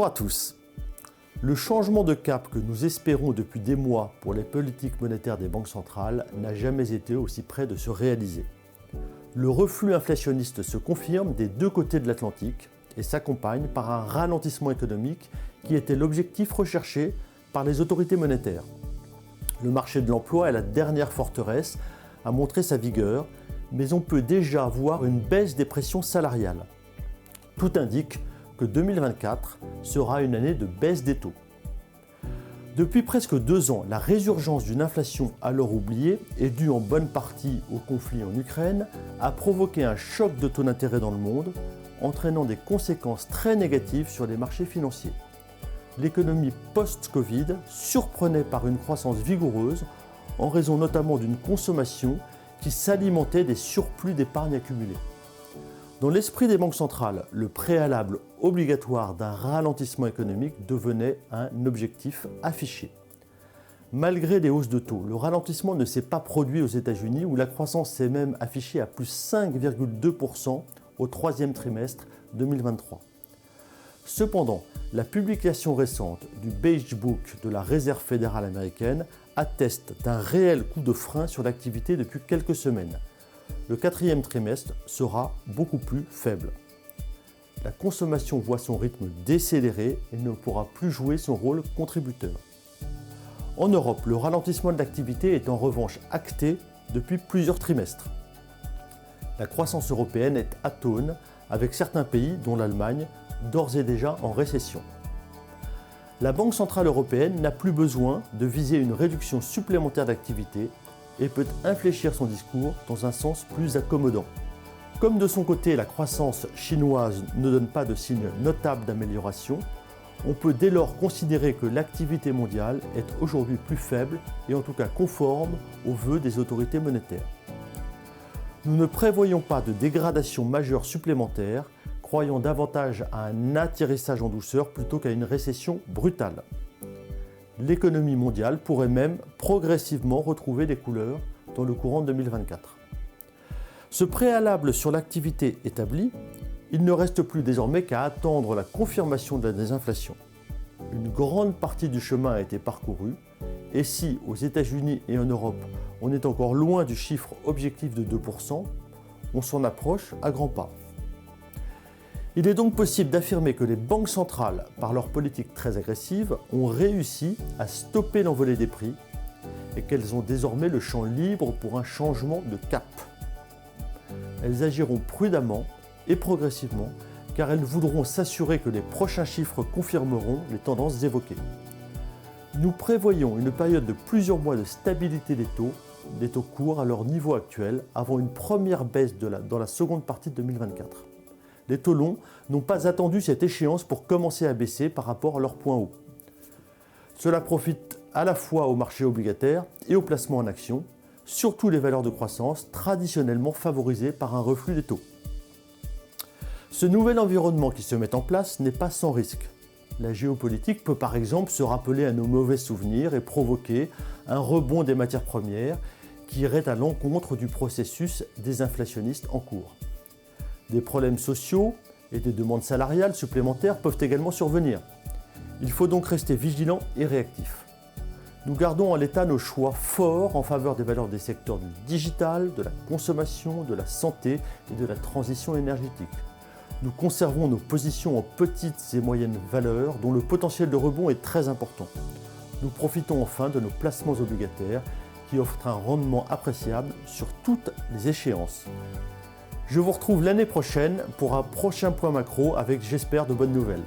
Bonjour à tous. Le changement de cap que nous espérons depuis des mois pour les politiques monétaires des banques centrales n'a jamais été aussi près de se réaliser. Le reflux inflationniste se confirme des deux côtés de l'Atlantique et s'accompagne par un ralentissement économique qui était l'objectif recherché par les autorités monétaires. Le marché de l'emploi est la dernière forteresse à montrer sa vigueur, mais on peut déjà voir une baisse des pressions salariales. Tout indique que 2024 sera une année de baisse des taux. Depuis presque 2 ans, la résurgence d'une inflation alors oubliée et due en bonne partie au conflit en Ukraine a provoqué un choc de taux d'intérêt dans le monde, entraînant des conséquences très négatives sur les marchés financiers. L'économie post-Covid surprenait par une croissance vigoureuse en raison notamment d'une consommation qui s'alimentait des surplus d'épargne accumulés. Dans l'esprit des banques centrales, le préalable obligatoire d'un ralentissement économique devenait un objectif affiché. Malgré les hausses de taux, le ralentissement ne s'est pas produit aux États-Unis où la croissance s'est même affichée à plus 5,2% au troisième trimestre 2023. Cependant, la publication récente du Beige Book de la Réserve fédérale américaine atteste d'un réel coup de frein sur l'activité depuis quelques semaines. Le quatrième trimestre sera beaucoup plus faible. La consommation voit son rythme décélérer et ne pourra plus jouer son rôle contributeur. En Europe, le ralentissement de l'activité est en revanche acté depuis plusieurs trimestres. La croissance européenne est atone avec certains pays, dont l'Allemagne, d'ores et déjà en récession. La Banque centrale européenne n'a plus besoin de viser une réduction supplémentaire d'activité et peut infléchir son discours dans un sens plus accommodant. Comme de son côté la croissance chinoise ne donne pas de signes notables d'amélioration, on peut dès lors considérer que l'activité mondiale est aujourd'hui plus faible et en tout cas conforme aux vœux des autorités monétaires. Nous ne prévoyons pas de dégradation majeure supplémentaire, croyant davantage à un atterrissage en douceur plutôt qu'à une récession brutale. L'économie mondiale pourrait même progressivement retrouver des couleurs dans le courant de 2024. Ce préalable sur l'activité établi, il ne reste plus désormais qu'à attendre la confirmation de la désinflation. Une grande partie du chemin a été parcouru, et si aux États-Unis et en Europe on est encore loin du chiffre objectif de 2%, on s'en approche à grands pas. Il est donc possible d'affirmer que les banques centrales, par leur politique très agressive, ont réussi à stopper l'envolée des prix et qu'elles ont désormais le champ libre pour un changement de cap. Elles agiront prudemment et progressivement car elles voudront s'assurer que les prochains chiffres confirmeront les tendances évoquées. Nous prévoyons une période de plusieurs mois de stabilité des taux courts à leur niveau actuel avant une première baisse dans la seconde partie de 2024. Les taux longs n'ont pas attendu cette échéance pour commencer à baisser par rapport à leur point haut. Cela profite à la fois au marché obligataire et aux placements en actions, surtout les valeurs de croissance traditionnellement favorisées par un reflux des taux. Ce nouvel environnement qui se met en place n'est pas sans risque. La géopolitique peut par exemple se rappeler à nos mauvais souvenirs et provoquer un rebond des matières premières qui irait à l'encontre du processus désinflationniste en cours. Des problèmes sociaux et des demandes salariales supplémentaires peuvent également survenir. Il faut donc rester vigilant et réactif. Nous gardons en l'état nos choix forts en faveur des valeurs des secteurs du digital, de la consommation, de la santé et de la transition énergétique. Nous conservons nos positions en petites et moyennes valeurs dont le potentiel de rebond est très important. Nous profitons enfin de nos placements obligataires qui offrent un rendement appréciable sur toutes les échéances. Je vous retrouve l'année prochaine pour un prochain point macro avec, j'espère, de bonnes nouvelles.